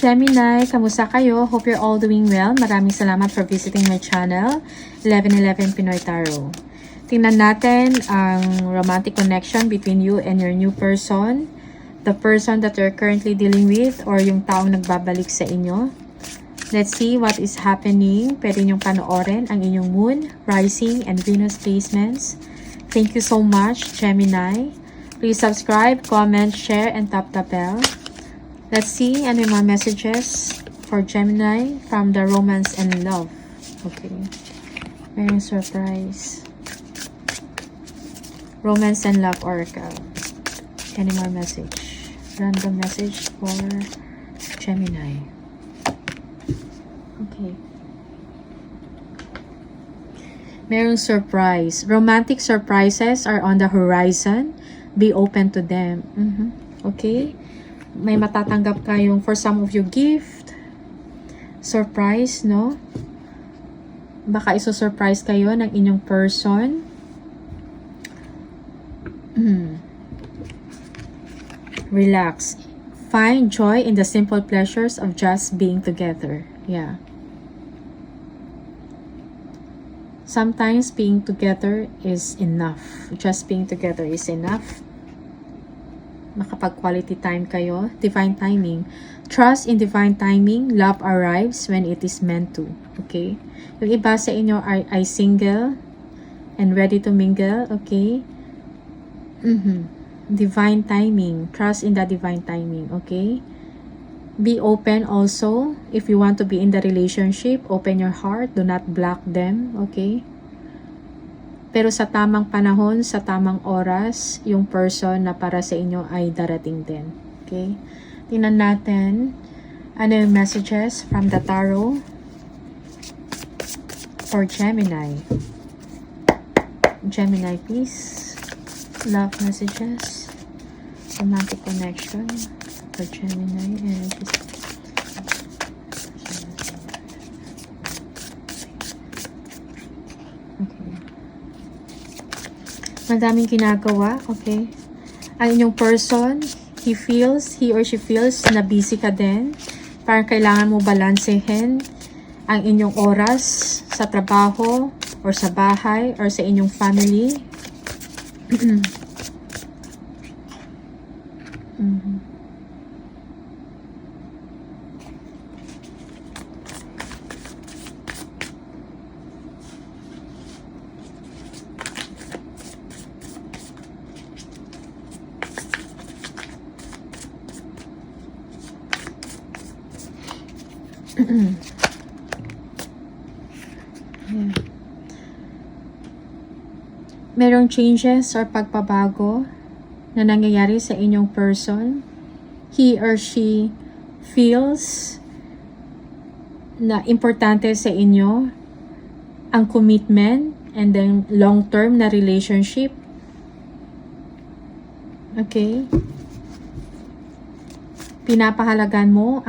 Gemini, kamusta kayo? Hope you're all doing well. Maraming salamat for visiting my channel, 1111 Pinoy Tarot. Tingnan natin ang romantic connection between you and your new person, the person that you're currently dealing with, or yung taong nagbabalik sa inyo. Let's see what is happening. Pwede niyong panoorin ang inyong moon, rising, and Venus placements. Thank you so much, Gemini. Please subscribe, comment, share, and tap the bell. Let's see ano yung mga messages for Gemini from the romance and love. Okay. May surprise. Romance and love oracle. Any more message? Random message for Gemini. Okay. Merong surprise. Romantic surprises are on the horizon. Be open to them. Okay. May matatanggap kayong, for some of you, gift, surprise, no? Baka iso-surprise kayo ng inyong person. Relax. Find joy in the simple pleasures of just being together. Yeah. Sometimes being together is enough. Just being together is enough. Makapag-quality time kayo. Divine timing. Trust in divine timing. Love arrives when it is meant to. Okay? Yung iba sa inyo ay single and ready to mingle. Okay? Divine timing. Trust in the divine timing. Okay? Be open also. If you want to be in the relationship, open your heart. Do not block them. Okay? Pero sa tamang panahon, sa tamang oras, yung person na para sa inyo ay darating din. Okay? Tingnan natin ano yung messages from the tarot for Gemini. Gemini, please. Love messages. Romantic connection for Gemini. Energies. Madaming ginagawa, okay? Ang inyong person, he or she feels na busy ka din. Parang kailangan mo balansehin ang inyong oras sa trabaho, or sa bahay, or sa inyong family. Yeah. Merong changes or pagpabago na nangyayari sa inyong person. He or she feels na importante sa inyo ang commitment and then long-term na relationship. Okay? Pinapahalagahan mo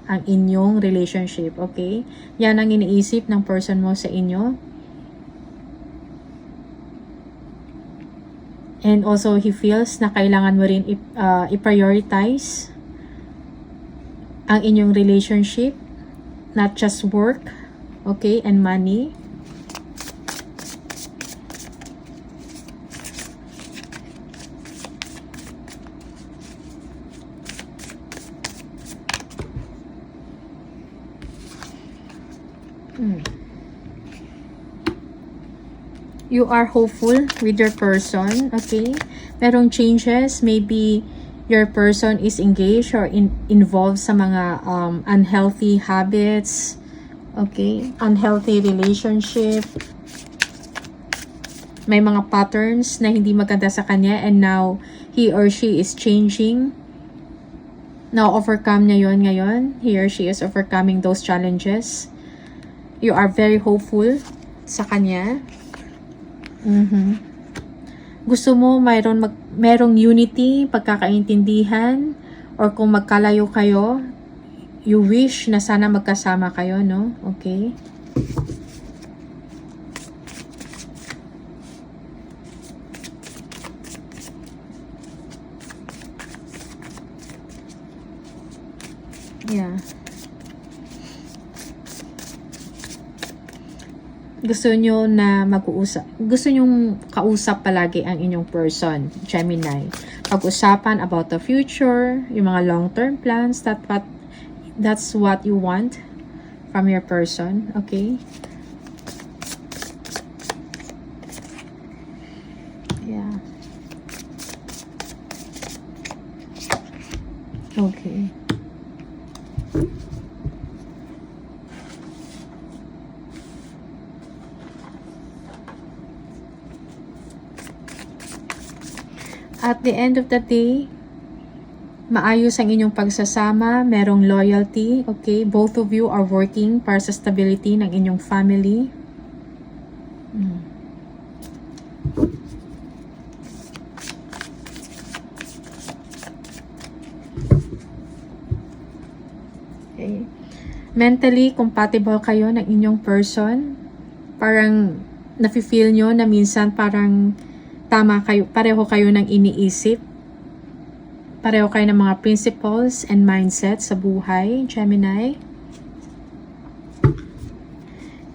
ang inyong relationship, okay? Yan ang iniisip ng person mo sa inyo. And also, he feels na kailangan mo rin i-prioritize ang inyong relationship, not just work, okay, and money. You are hopeful with your person, okay? Merong changes, maybe your person is engaged or involved sa mga unhealthy habits, okay? Unhealthy relationship. May mga patterns na hindi maganda sa kanya and now he or she is changing. Now, overcome niya yun ngayon. He or she is overcoming those challenges. You are very hopeful sa kanya. Gusto mo merong unity, pagkakaintindihan, or kung magkalayo kayo, you wish na sana magkasama kayo, no? Okay? gusto nyo na mag-uusap, gusto nyong kausap palagi ang inyong person, Gemini. Pag-usapan about the future, yung mga long-term plans, that's what you want from your person, okay? Yeah. Okay. At the end of the day, maayos ang inyong pagsasama, merong loyalty, okay? Both of you are working para sa stability ng inyong family. Okay. Mentally compatible kayo ng inyong person. Parang nafe-feel nyo na minsan parang tama kayo, pareho kayo ng iniisip. Pareho kayo ng mga principles and mindset sa buhay, Gemini.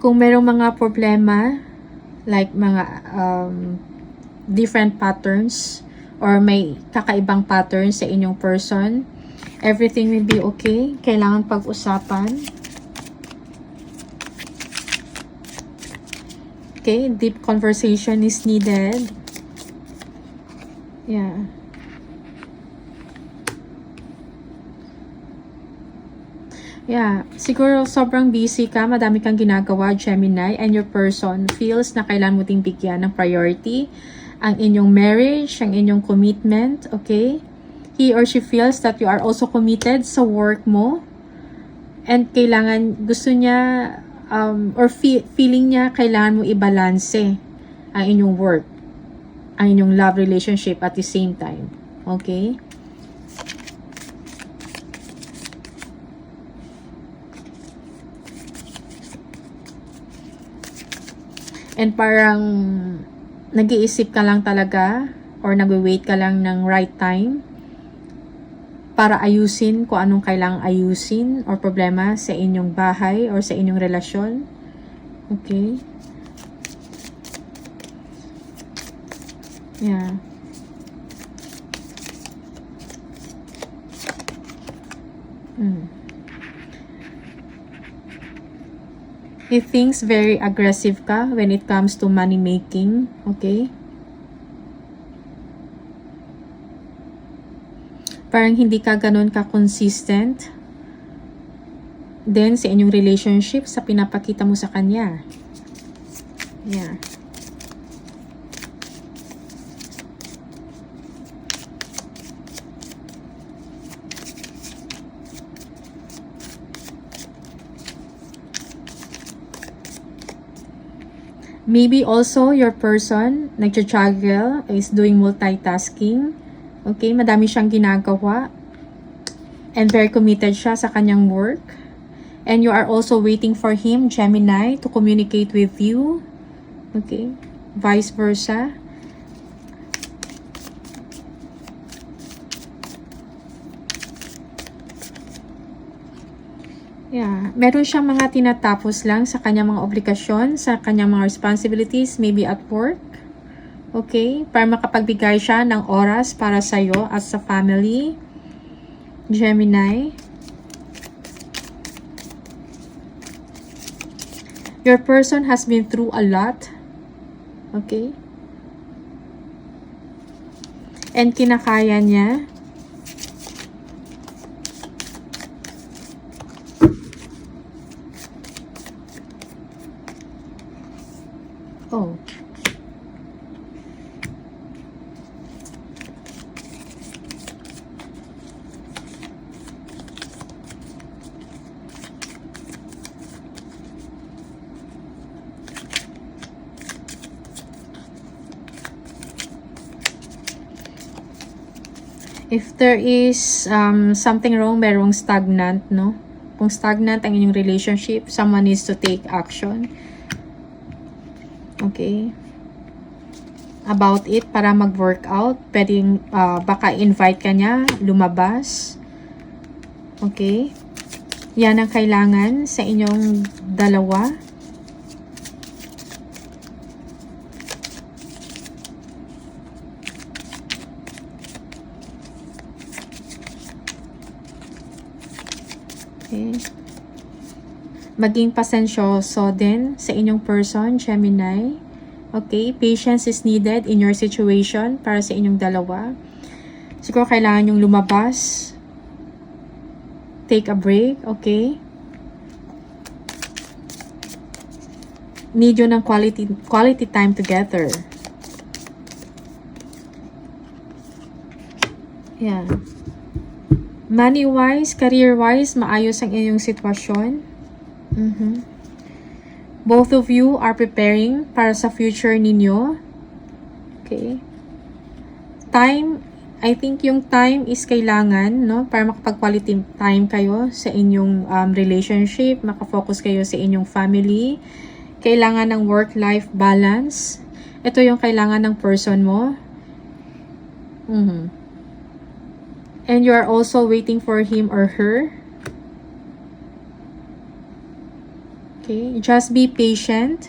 Kung merong mga problema, like mga different patterns, or may kakaibang patterns sa inyong person, everything will be okay. Kailangan pag-usapan. Okay, deep conversation is needed. Yeah. Yeah, siguro sobrang busy ka, madami kang ginagawa, Gemini, and your person feels na kailangan mo ting bigyan ng priority ang inyong marriage, ang inyong commitment, okay? He or she feels that you are also committed sa work mo, and kailangan, gusto niya, or feeling niya, kailangan mo i-balance ang inyong work, ang inyong love relationship at the same time, okay? And parang nag-iisip ka lang talaga or nagwe-wait ka lang ng right time para ayusin kung anong kailangang ayusin or problema sa inyong bahay or sa inyong relasyon. Okay? Yeah. He thinks very aggressive ka when it comes to money making. Okay? Parang hindi ka ganun ka-consistent then sa inyong relationship sa pinapakita mo sa kanya. Yeah. Maybe also your person nagja-juggle, is doing multitasking. Okay, madami siyang ginagawa. And very committed siya sa kanyang work. And you are also waiting for him, Gemini, to communicate with you. Okay, vice versa. Yeah, meron siyang mga tinatapos lang sa kanyang mga obligasyon, sa kanyang mga responsibilities, maybe at work. Okay, para makapagbigay siya ng oras para sa iyo as sa family, Gemini. Your person has been through a lot. Okay? And kinakaya niya. Oh. If there is something wrong, merong stagnant, no? Kung stagnant ang inyong relationship, someone needs to take action. Okay? About it, para mag-workout. Pwedeng, baka invite ka niya, lumabas. Okay? Yan ang kailangan sa inyong dalawa. Maging pasensyoso din sa inyong person, Gemini. Okay? Patience is needed in your situation para sa inyong dalawa. Siguro kailangan yung lumabas. Take a break, okay? Need yun ng quality time together. Yeah. Money-wise, career-wise, maayos ang inyong sitwasyon. Both of you are preparing para sa future ninyo. Okay. Time, I think yung time is kailangan, no? Para makapag-quality time kayo sa inyong relationship, makafocus kayo sa inyong family. Kailangan ng work-life balance. Ito yung kailangan ng person mo. And you are also waiting for him or her. Okay, just be patient.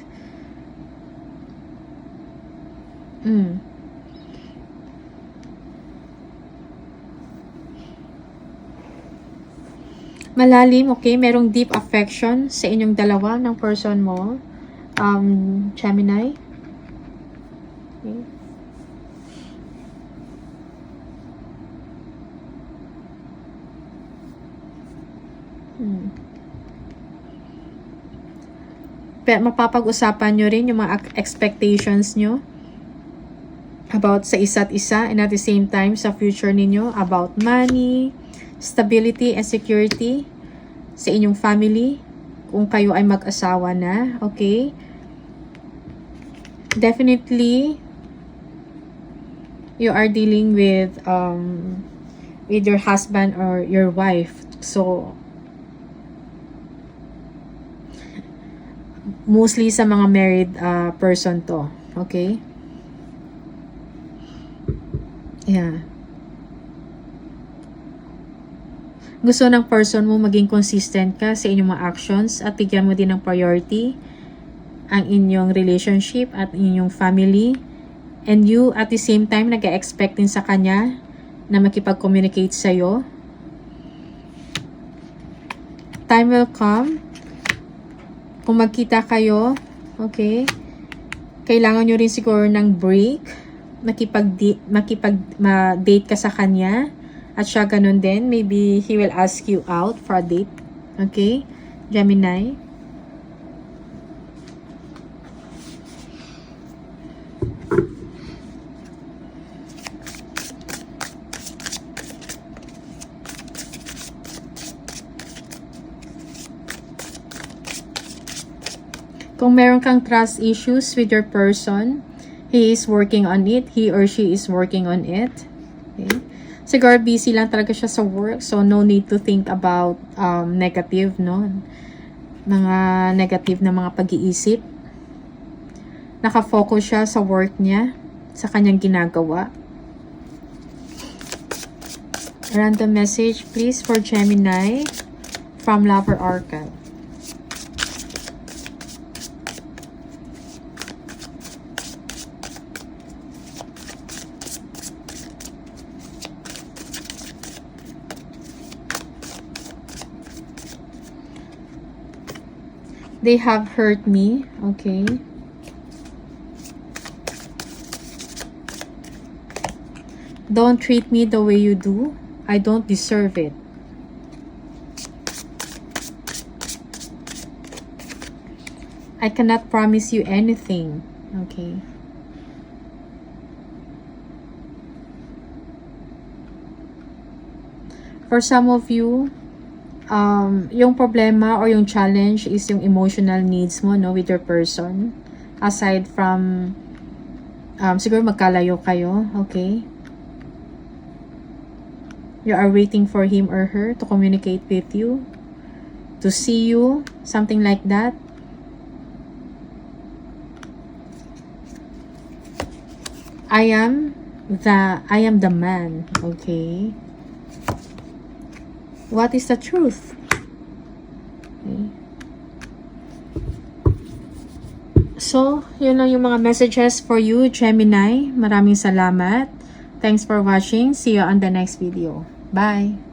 Malalim, okay? Merong deep affection sa inyong dalawa ng person mo. Gemini. Okay. Pero mapapag-usapan nyo rin yung mga expectations nyo about sa isa't isa and at the same time sa future ninyo about money, stability and security sa inyong family kung kayo ay mag-asawa na, okay? Definitely you are dealing with your husband or your wife. So mostly sa mga married person to, okay? Yeah. Gusto ng person mo maging consistent ka sa inyong mga actions at bigyan mo din ng priority ang inyong relationship at inyong family. And you at the same time nag-expect din sa kanya na makipag-communicate sa'yo. Time will come. Kung magkita kayo, okay, kailangan nyo rin siguro ng break. Makipag-date ka sa kanya. At siya ganun din. Maybe he will ask you out for a date. Okay? Gemini. Kung meron kang trust issues with your person, he is working on it. He or she is working on it. Okay? Siguro busy lang talaga siya sa work. So, no need to think about negative, no? Mga negative na mga pag-iisip. Nakafocus siya sa work niya, sa kanyang ginagawa. Random message, please, for Gemini from Lover Oracle. They have hurt me, okay? Don't treat me the way you do. I don't deserve it. I cannot promise you anything, okay? For some of you, yung problema or yung challenge is yung emotional needs mo, no, with your person. Aside from, siguro magkalayo kayo, okay? You are waiting for him or her to communicate with you, to see you, something like that. I am the man, okay? What is the truth? Okay. So, yun lang yung mga messages for you, Gemini. Maraming salamat. Thanks for watching. See you on the next video. Bye!